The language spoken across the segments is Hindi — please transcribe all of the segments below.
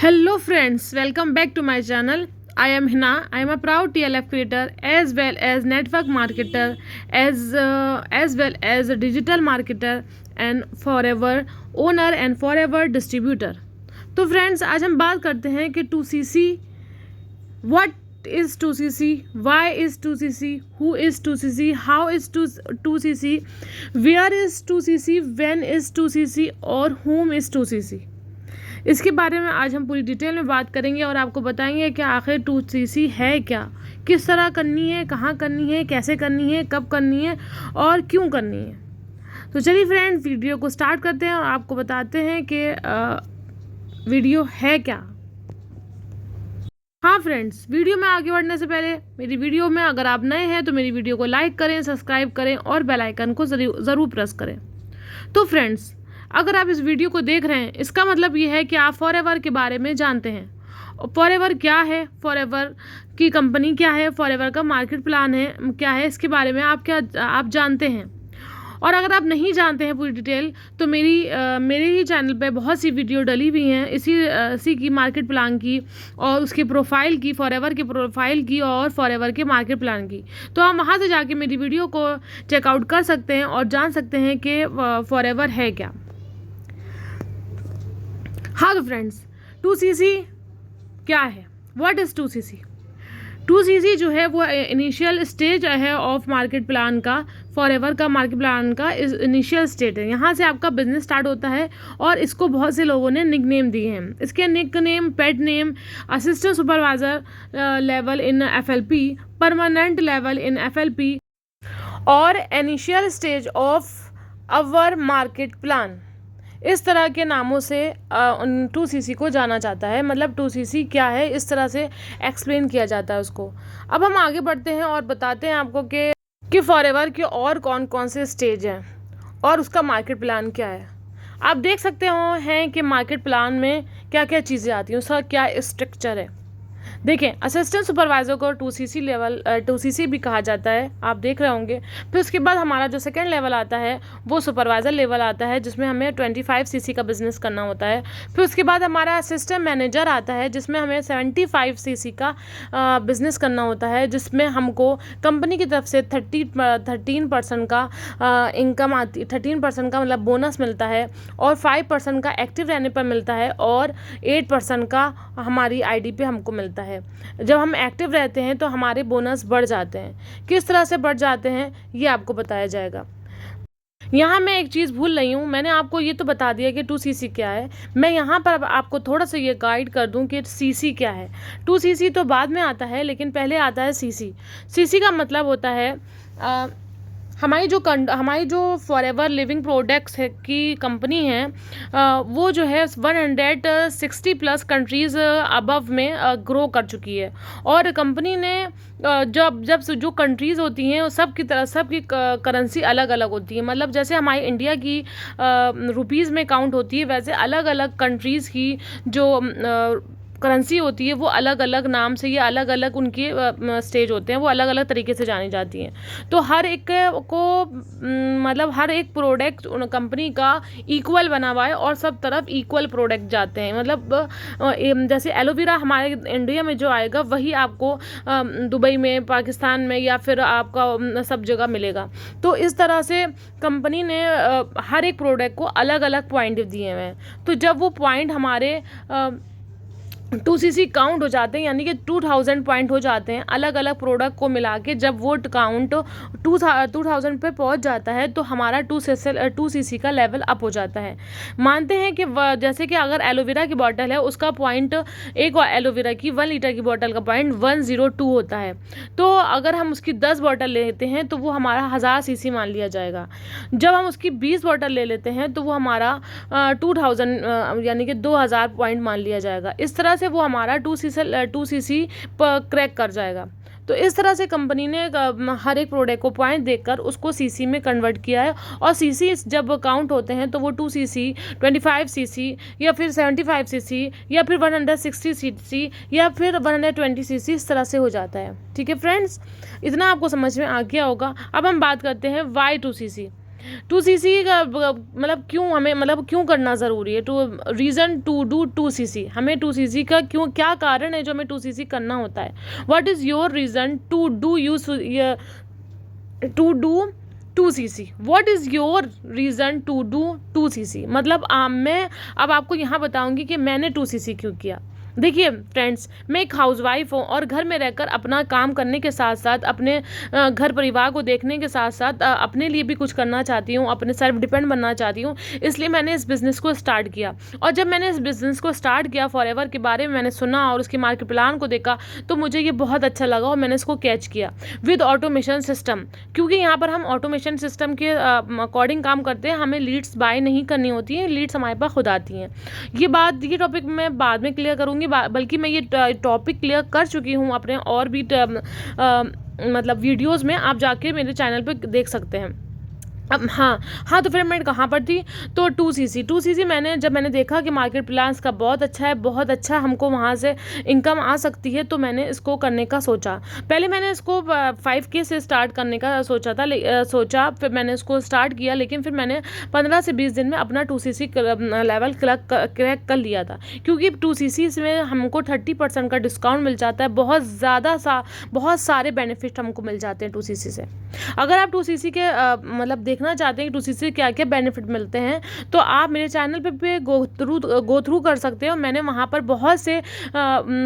Hello friends, welcome back to my channel. I am Hina. I am a proud TLF creator as well as network marketer as well as a digital marketer and forever owner and forever distributor. तो फ्रेंड्स आज हम बात करते हैं कि 2CC, what is 2CC, why is 2CC, who is 2CC, how is 2CC, where is 2CC, when is 2CC और whom is 2CC। इसके बारे में आज हम पूरी डिटेल में बात करेंगे और आपको बताएंगे कि आखिर 2CC है क्या, किस तरह करनी है, कहाँ करनी है, कैसे करनी है, कब करनी है और क्यों करनी है। तो चलिए फ्रेंड्स वीडियो को स्टार्ट करते हैं और आपको बताते हैं कि वीडियो है क्या। हाँ फ्रेंड्स, वीडियो में आगे बढ़ने से पहले मेरी वीडियो में अगर आप नए हैं तो मेरी वीडियो को लाइक करें, सब्सक्राइब करें और बेल आइकन को ज़रूर प्रेस करें। तो फ्रेंड्स अगर आप इस वीडियो को देख रहे हैं इसका मतलब ये है कि आप फॉरएवर के बारे में जानते हैं। फॉरएवर क्या है, फॉरएवर की कंपनी क्या है, फॉरएवर का मार्केट प्लान है क्या है, इसके बारे में आप जानते हैं। और अगर आप नहीं जानते हैं पूरी डिटेल तो मेरे ही चैनल पे बहुत सी वीडियो डली हुई हैं इसी की मार्केट प्लान की और उसके प्रोफाइल की, फॉरएवर के प्रोफाइल की और फॉरएवर के मार्केट प्लान की। तो आप वहाँ से जाके मेरी वीडियो को चेकआउट कर सकते हैं और जान सकते हैं कि फॉरएवर है क्या। हाँ तो फ्रेंड्स 2CC क्या है, व्हाट इज़ 2CC। 2CC जो है वो इनिशियल स्टेज है ऑफ मार्केट प्लान का, फॉरएवर का मार्केट प्लान का इनिशियल स्टेज है। यहाँ से आपका बिजनेस स्टार्ट होता है और इसको बहुत से लोगों ने निक नेम दिए हैं। इसके nick name, pet name, assistant supervisor level in FLP, permanent level in FLP और initial stage of our market plan, इस तरह के नामों से 2CC को जाना जाता है। मतलब 2CC क्या है इस तरह से एक्सप्लेन किया जाता है उसको। अब हम आगे बढ़ते हैं और बताते हैं आपको कि फॉरएवर के और कौन कौन से स्टेज हैं और उसका मार्केट प्लान क्या है। आप देख सकते हैं कि मार्केट प्लान में क्या क्या चीज़ें आती हैं, उसका क्या स्ट्रक्चर है। देखें, असिस्टेंट सुपरवाइज़र को 2CC भी कहा जाता है, आप देख रहे होंगे। फिर उसके बाद हमारा जो सेकंड लेवल आता है वो सुपरवाइज़र लेवल आता है जिसमें हमें 25CC का बिज़नेस करना होता है। फिर उसके बाद हमारा असिस्टेंट मैनेजर आता है जिसमें हमें 75CC का बिज़नेस करना होता है, जिसमें हमको कंपनी की तरफ से 13% का इनकम आती, 13% का मतलब बोनस मिलता है और 5% का एक्टिव रहने पर मिलता है और 8% का हमारी ID पे हमको मिलता है। जब हम एक्टिव रहते हैं तो हमारे बोनस बढ़ जाते हैं। किस तरह से बढ़ जाते हैं ये आपको बताया जाएगा। यहाँ मैं एक चीज़ भूल रही हूँ, मैंने आपको ये तो बता दिया कि 2CC क्या है। मैं यहाँ पर आपको थोड़ा सा ये गाइड कर दूँ कि CC क्या है। 2CC तो बाद में आता है लेकिन पहले आता है CC। CC का मतलब होता है हमारी जो फॉरएवर लिविंग प्रोडक्ट्स है की कंपनी है, वो जो है 160+ कंट्रीज़ अबव में ग्रो कर चुकी है। और कंपनी ने जब जो कंट्रीज़ होती हैं सबकी करेंसी अलग अलग होती है। मतलब जैसे हमारी इंडिया की रुपीज़ में काउंट होती है, वैसे अलग अलग कंट्रीज़ की जो करेंसी होती है वो अलग अलग नाम से, ये अलग अलग उनके स्टेज होते हैं, वो अलग अलग तरीके से जानी जाती हैं। तो हर एक को मतलब हर एक प्रोडक्ट कंपनी का इक्वल बना हुआ है और सब तरफ इक्वल प्रोडक्ट जाते हैं। मतलब जैसे एलोवेरा हमारे इंडिया में जो आएगा वही आपको दुबई में, पाकिस्तान में या फिर आपका सब जगह मिलेगा। तो इस तरह से कंपनी ने हर एक प्रोडक्ट को अलग अलग पॉइंट दिए हुए हैं। तो जब वो पॉइंट हमारे 2CC काउंट हो जाते हैं, यानी कि 2000 पॉइंट हो जाते हैं अलग अलग प्रोडक्ट को मिला के, जब वो काउंट 2000 पे पहुंच जाता है तो हमारा 2CC का लेवल अप हो जाता है। मानते हैं कि जैसे कि अगर एलोवेरा की बॉटल है उसका पॉइंट, एक एलोवेरा की 1 लीटर की बॉटल का पॉइंट 102 होता है, तो अगर हम उसकी 10 बॉटल लेते हैं तो वो हमारा 1000CC मान लिया जाएगा। जब हम उसकी 20 बॉटल ले लेते हैं तो वो हमारा 2000 यानी कि 2000 पॉइंट मान लिया जाएगा। इस तरह से वो हमारा 2CC पर क्रैक कर जाएगा। तो इस तरह से कंपनी ने हर एक प्रोडक्ट को पॉइंट देकर उसको CC में कन्वर्ट किया है। और CC जब काउंट होते हैं तो वो 2CC, 25CC या फिर 75CC या फिर 160CC या फिर 120CC इस तरह से हो जाता है। ठीक है फ्रेंड्स, इतना आपको समझ में आ गया होगा। अब हम बात करते हैं वाई 2CC। 2cc का मतलब क्यों हमें, मतलब क्यों करना ज़रूरी है, to reason to do 2cc, हमें 2cc का क्यों, क्या कारण है जो हमें 2cc करना होता है। What is your reason to do use to do 2cc, what is your reason to do 2cc, मतलब मैं अब आपको यहाँ बताऊँगी कि मैंने 2cc क्यों किया। देखिए फ्रेंड्स, मैं एक हाउसवाइफ हूँ और घर में रहकर अपना काम करने के साथ साथ अपने घर परिवार को देखने के साथ साथ अपने लिए भी कुछ करना चाहती हूँ, अपने सेल्फ डिपेंड बनना चाहती हूँ। इसलिए मैंने इस बिज़नेस को स्टार्ट किया, और जब मैंने इस बिज़नेस को स्टार्ट किया, फॉरएवर के बारे में मैंने सुना और उसकी मार्केट प्लान को देखा, तो मुझे ये बहुत अच्छा लगा और मैंने इसको कैच किया विद ऑटोमेशन सिस्टम। क्योंकि यहाँ पर हम ऑटोमेशन सिस्टम के अकॉर्डिंग काम करते हैं, हमें लीड्स बाय नहीं करनी होती हैं, लीड्स हमारे पास खुद आती हैं। ये टॉपिक मैं बाद में क्लियर करूँगी, बल्कि मैं ये टॉपिक क्लियर कर चुकी हूँ अपने और भी मतलब वीडियोस में, आप जाके मेरे चैनल पे देख सकते हैं। अब हाँ, तो फिर मैं कहाँ पर थी, तो 2cc मैंने जब मैंने देखा कि मार्केट प्लान्स का बहुत अच्छा है, बहुत अच्छा हमको वहाँ से इनकम आ सकती है, तो मैंने इसको करने का सोचा। पहले मैंने इसको 5K से स्टार्ट करने का सोचा, फिर मैंने इसको स्टार्ट किया, लेकिन फिर मैंने 15 से 20 दिन में अपना 2cc लेवल क्रैक कर लिया था। क्योंकि 2cc में हमको 30% का डिस्काउंट मिल जाता है, बहुत सारे बेनिफिट हमको मिल जाते हैं 2cc से। अगर आप 2cc के मतलब देखना चाहते हैं कि 2cc से क्या क्या बेनिफिट मिलते हैं, तो आप मेरे चैनल पे गो थ्रू कर सकते हो। मैंने वहाँ पर बहुत से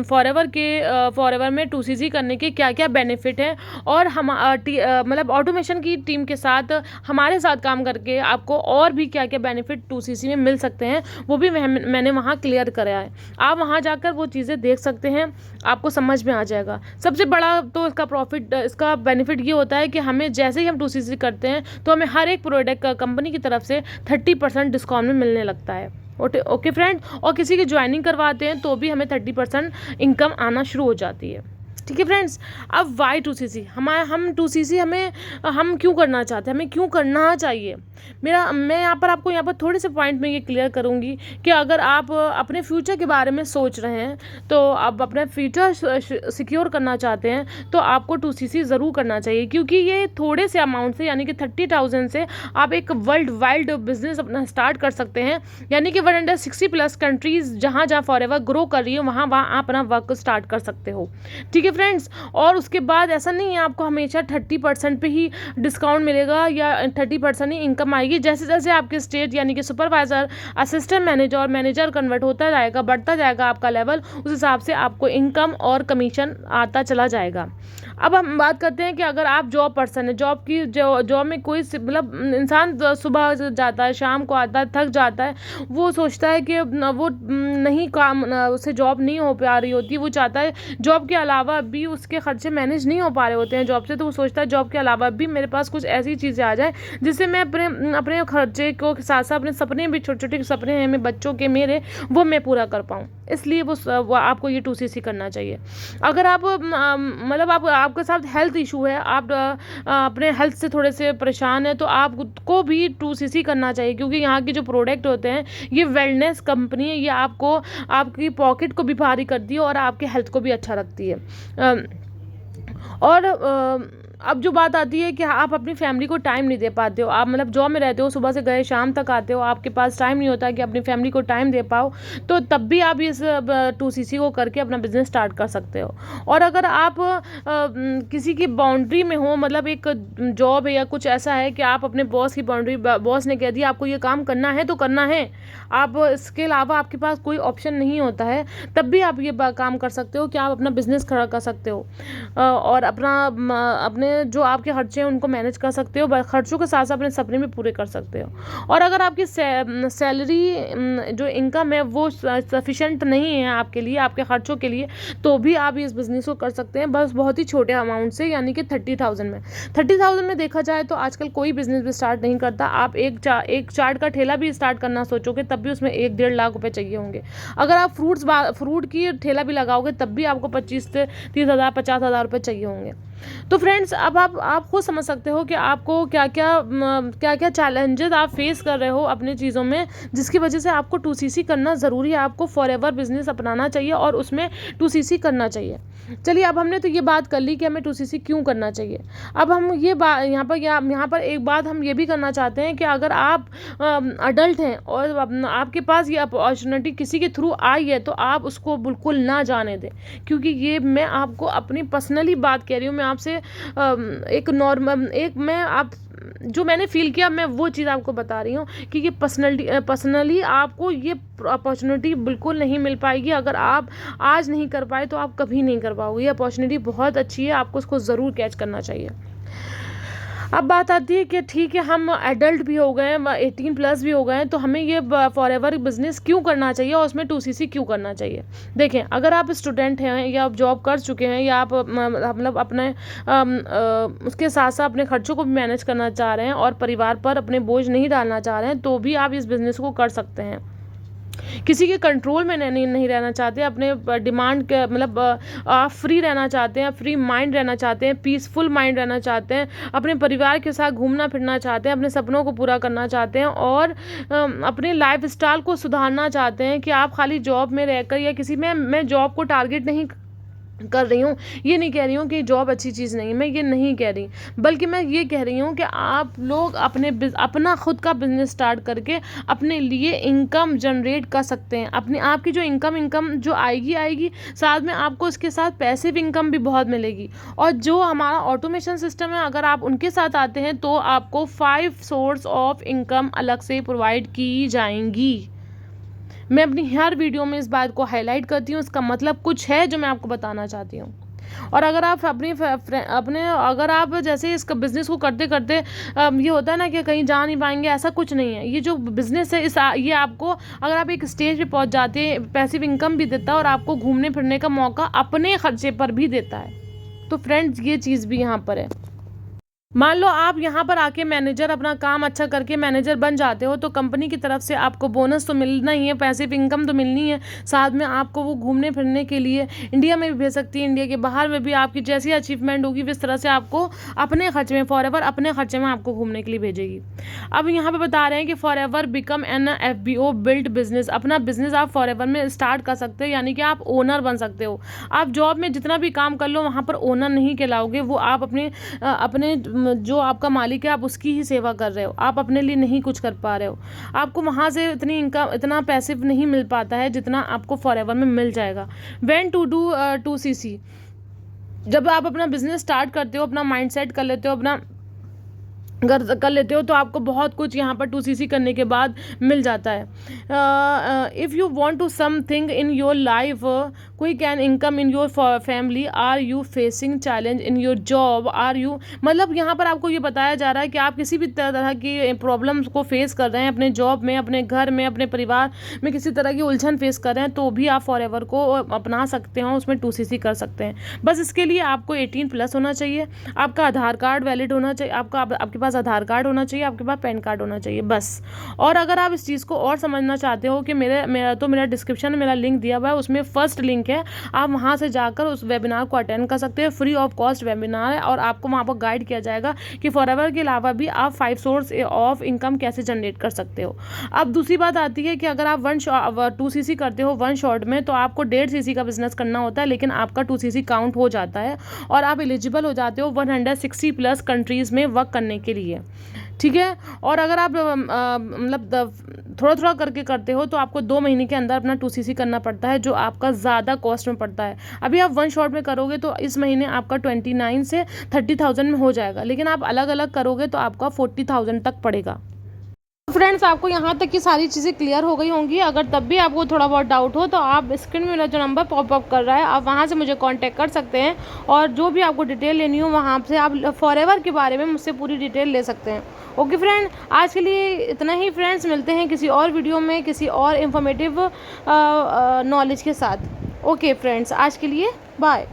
फॉरएवर में 2cc करने के क्या क्या बेनिफिट हैं, और हम मतलब ऑटोमेशन की टीम के साथ हमारे साथ काम करके आपको और भी क्या क्या बेनिफिट 2cc में मिल सकते हैं, वो भी मैंने वहाँ क्लियर करा है। आप वहाँ जाकर वो चीज़ें देख सकते हैं, आपको समझ में आ जाएगा। सबसे बड़ा तो इसका बेनिफिट ये होता है कि हमें जैसे ही हम 2cc करते हैं, तो हमें हर एक प्रोडक्ट का कंपनी की तरफ से 30% डिस्काउंट में मिलने लगता है। ओके फ्रेंड, और किसी की ज्वाइनिंग करवाते हैं तो भी हमें 30% इनकम आना शुरू हो जाती है। ठीक है फ्रेंड्स, अब वाई 2cc, हम 2cc हम क्यों करना चाहते हैं, हमें क्यों करना चाहिए। मैं यहाँ पर थोड़े से पॉइंट में ये क्लियर करूँगी कि अगर आप अपने फ्यूचर के बारे में सोच रहे हैं, तो आप अपना फ्यूचर सिक्योर करना चाहते हैं, तो आपको 2cc ज़रूर करना चाहिए। क्योंकि ये थोड़े से अमाउंट से, यानी कि 30,000 से आप एक वर्ल्ड वाइड बिजनेस अपना स्टार्ट कर सकते हैं। यानी कि 160+ कंट्रीज़ जहाँ फॉरएवर ग्रो कर रही है, वहाँ आप अपना वर्क स्टार्ट कर सकते हो। ठीक है फ्रेंड्स, और उसके बाद ऐसा नहीं है आपको हमेशा 30% पे ही डिस्काउंट मिलेगा या 30% ही इनकम आएगी। जैसे जैसे आपके स्टेज यानी कि सुपरवाइज़र, असिस्टेंट मैनेजर और मैनेजर कन्वर्ट होता जाएगा, बढ़ता जाएगा आपका लेवल, उस हिसाब से आपको इनकम और कमीशन आता चला जाएगा। अब हम बात करते हैं कि अगर आप जॉब पर्सन है, जॉब में कोई मतलब इंसान सुबह जाता है, शाम को आता है, थक जाता है, वो सोचता है कि वो नहीं काम, उससे जॉब नहीं हो पा रही होती, वो चाहता है जॉब के अलावा भी उसके खर्चे मैनेज नहीं हो पा रहे होते हैं जॉब से, तो वो सोचता है जॉब के अलावा भी मेरे पास कुछ ऐसी चीज़ें आ जाए जिससे मैं अपने खर्चे को साथ साथ अपने सपने भी, छोटे छोटे सपने हैं मेरे बच्चों के, मेरे, वो मैं पूरा कर पाऊँ। इसलिए वो आपको ये 2cc करना चाहिए। अगर आप मतलब आपके साथ हेल्थ इशू है, आप अपने हेल्थ से थोड़े से परेशान है, तो आपको भी 2cc करना चाहिए। क्योंकि यहाँ के जो प्रोडक्ट होते हैं, ये वेलनेस कंपनी है, ये आपको आपकी पॉकेट को भी भारी करती है और आपके हेल्थ को भी अच्छा रखती है। और अब जो बात आती है कि आप अपनी फैमिली को टाइम नहीं दे पाते हो, आप मतलब जॉब में रहते हो, सुबह से गए शाम तक आते हो, आपके पास टाइम नहीं होता कि अपनी फैमिली को टाइम दे पाओ, तो तब भी आप इस 2cc को करके अपना बिजनेस स्टार्ट कर सकते हो। और अगर आप किसी की बाउंड्री में हो, मतलब एक जॉब है या कुछ ऐसा है कि आप अपने बॉस की बाउंड्री, बॉस ने कह दिया आपको ये काम करना है तो करना है, आप इसके अलावा आपके पास कोई ऑप्शन नहीं होता है, तब भी आप ये काम कर सकते हो कि आप अपना बिजनेस खड़ा कर सकते हो और अपने जो आपके खर्चे हैं उनको मैनेज कर सकते हो, खर्चों के साथ साथ अपने सपने भी पूरे कर सकते हो। और अगर आपकी सैलरी जो इनकम है वो सफिशेंट नहीं है आपके लिए, आपके खर्चों के लिए, तो भी आप इस बिज़नेस को कर सकते हैं, बस बहुत ही छोटे अमाउंट से, यानी कि 30,000 में। 30,000 में देखा जाए तो आजकल कोई बिज़नेस भी स्टार्ट नहीं करता। आप एक चाट का ठेला भी स्टार्ट करना सोचोगे तब भी उसमें 1-1.5 लाख रुपए चाहिए होंगे। अगर आप फ्रूट की ठेला भी लगाओगे तब भी आपको 25 से 30,000 50,000 रुपये चाहिए होंगे। तो फ्रेंड्स, अब आप खुद समझ सकते हो कि आपको क्या क्या चैलेंजेस आप फेस कर रहे हो अपनी चीज़ों में, जिसकी वजह से आपको 2CC करना ज़रूरी है। आपको फॉरएवर बिजनेस अपनाना चाहिए और उसमें 2CC करना चाहिए। चलिए, अब हमने तो ये बात कर ली कि हमें 2CC क्यों करना चाहिए। अब हम ये बात यहाँ पर एक बात हम ये भी करना चाहते हैं कि अगर आप अडल्ट हैं और आपके पास ये अपॉर्चुनिटी किसी के थ्रू आई है, तो आप उसको बिल्कुल ना जाने दें, क्योंकि ये मैं आपको अपनी पर्सनली बात कह रही हूँ। मैं आपसे एक नॉर्मल एक मैं आप जो मैंने फ़ील किया, मैं वो चीज़ आपको बता रही हूँ कि ये पर्सनली आपको ये अपॉर्चुनिटी बिल्कुल नहीं मिल पाएगी। अगर आप आज नहीं कर पाए तो आप कभी नहीं कर पाओगे। ये अपॉर्चुनिटी बहुत अच्छी है, आपको उसको ज़रूर कैच करना चाहिए। अब बात आती है कि ठीक है, हम एडल्ट भी हो गए हैं, 18+ भी हो गए हैं, तो हमें ये फॉरएवर बिजनेस क्यों करना चाहिए और उसमें 2CC क्यों करना चाहिए। देखें, अगर आप स्टूडेंट हैं या आप जॉब कर चुके हैं या आप मतलब अपने उसके साथ साथ अपने खर्चों को भी मैनेज करना चाह रहे हैं और परिवार पर अपने बोझ नहीं डालना चाह रहे हैं, तो भी आप इस बिज़नेस को कर सकते हैं। किसी के कंट्रोल में नहीं रहना चाहते, अपने डिमांड के मतलब आप फ्री रहना चाहते हैं, फ्री माइंड रहना चाहते हैं, पीसफुल माइंड रहना चाहते हैं, अपने परिवार के साथ घूमना फिरना चाहते हैं, अपने सपनों को पूरा करना चाहते हैं और अपने लाइफ स्टाइल को सुधारना चाहते हैं कि आप खाली जॉब में रहकर या किसी में, मैं जॉब को टारगेट नहीं कर रही हूँ, ये नहीं कह रही हूँ कि जॉब अच्छी चीज़ नहीं है, मैं ये नहीं कह रही, बल्कि मैं ये कह रही हूँ कि आप लोग अपना खुद का बिजनेस स्टार्ट करके अपने लिए इनकम जनरेट कर सकते हैं। अपनी आपकी जो इनकम जो आएगी, साथ में आपको इसके साथ पैसिव इनकम भी बहुत मिलेगी। और जो हमारा ऑटोमेशन सिस्टम है, अगर आप उनके साथ आते हैं तो आपको 5 सोर्स ऑफ इनकम अलग से प्रोवाइड की जाएंगी। मैं अपनी हर वीडियो में इस बात को हाईलाइट करती हूँ, इसका मतलब कुछ है जो मैं आपको बताना चाहती हूँ। और अगर आप अगर आप जैसे इस बिज़नेस को करते करते ये होता है ना कि कहीं जा नहीं पाएंगे, ऐसा कुछ नहीं है। ये जो बिज़नेस है ये आपको, अगर आप एक स्टेज पे पहुंच जाते हैं, पैसिव इनकम भी देता है और आपको घूमने फिरने का मौका अपने खर्चे पर भी देता है। तो फ्रेंड्स, ये चीज़ भी यहाँ पर है। मान लो आप यहाँ पर आके मैनेजर अपना काम अच्छा करके मैनेजर बन जाते हो, तो कंपनी की तरफ से आपको बोनस तो मिलना ही है, पैसिव इनकम तो मिलनी है, साथ में आपको वो घूमने फिरने के लिए इंडिया में भी भेज सकती है, इंडिया के बाहर में भी आपकी जैसी अचीवमेंट होगी इस तरह से आपको अपने खर्चे में, फॉरएवर अपने खर्चे में आपको घूमने के लिए भेजेगी। अब यहाँ पर बता रहे हैं कि forever become an FBO build business. अपना बिजनेस आप फॉरएवर में स्टार्ट कर सकते हो, यानी कि आप ओनर बन सकते हो। आप जॉब में जितना भी काम कर लो वहाँ पर ओनर नहीं कहलाओगे, वो आप अपने जो आपका मालिक है आप उसकी ही सेवा कर रहे हो, आप अपने लिए नहीं कुछ कर पा रहे हो। आपको वहाँ से इतनी इनकम, इतना पैसिव नहीं मिल पाता है जितना आपको फॉरएवर में मिल जाएगा। व्हेन टू डू 2CC, जब आप अपना बिजनेस स्टार्ट करते हो, अपना माइंड सेट कर लेते हो, अपना कर लेते हो, तो आपको बहुत कुछ यहाँ पर 2CC करने के बाद मिल जाता है। If you want to something in your life, quick and income in your family, are you facing challenge in your job, are you, मतलब यहाँ पर आपको ये बताया जा रहा है कि आप किसी भी तरह की प्रॉब्लम्स को फेस कर रहे हैं अपने जॉब में, अपने घर में, अपने परिवार में, किसी तरह की उलझन फेस कर रहे हैं, तो भी आप फॉरएवर को अपना सकते हो, उसमें 2CC कर सकते हैं। बस इसके लिए आपको 18+ होना चाहिए, आपका आधार कार्ड वैलिड होना चाहिए, आपके पास आधार कार्ड होना चाहिए, आपके पास पैन कार्ड होना चाहिए, बस। और अगर आप इस चीज़ को और समझना चाहते हो कि मेरा डिस्क्रिप्शन में मेरा लिंक दिया हुआ है, उसमें फर्स्ट लिंक है, आप वहाँ से जाकर उस वेबिनार को अटेंड कर सकते हैं। फ्री ऑफ कॉस्ट वेबिनार है और आपको वहाँ पर गाइड किया जाएगा कि फॉरएवर के अलावा भी आप 5 सोर्स ऑफ इनकम कैसे जनरेट कर सकते हो। अब दूसरी बात आती है कि अगर आप 2CC करते हो 1 शॉट में, तो आपको 1.5 CC का बिजनेस करना होता है, लेकिन आपका 2CC काउंट हो जाता है और आप एलिजिबल हो जाते हो 160+ कंट्रीज़ में वर्क करने के लिए, ठीक है। और अगर आप मतलब थोड़ा थोड़ा करके करते हो तो आपको 2 महीने के अंदर अपना 2CC करना पड़ता है, जो आपका ज़्यादा कॉस्ट में पड़ता है। अभी आप 1 शॉट में करोगे तो इस महीने आपका 29 से 30,000 में हो जाएगा, लेकिन आप अलग अलग करोगे तो आपका 40,000 तक पड़ेगा। फ्रेंड्स, आपको यहाँ तक की सारी चीज़ें क्लियर हो गई होंगी। अगर तब भी आपको थोड़ा बहुत डाउट हो तो आप स्क्रीन में मेरा जो नंबर पॉप अप कर रहा है, आप वहाँ से मुझे कांटेक्ट कर सकते हैं और जो भी आपको डिटेल लेनी हो वहाँ से आप फॉरएवर के बारे में मुझसे पूरी डिटेल ले सकते हैं। ओके फ्रेंड, आज के लिए इतना ही। फ्रेंड्स, मिलते हैं किसी और वीडियो में किसी और इन्फॉर्मेटिव नॉलेज के साथ। ओके फ्रेंड्स, आज के लिए बाय।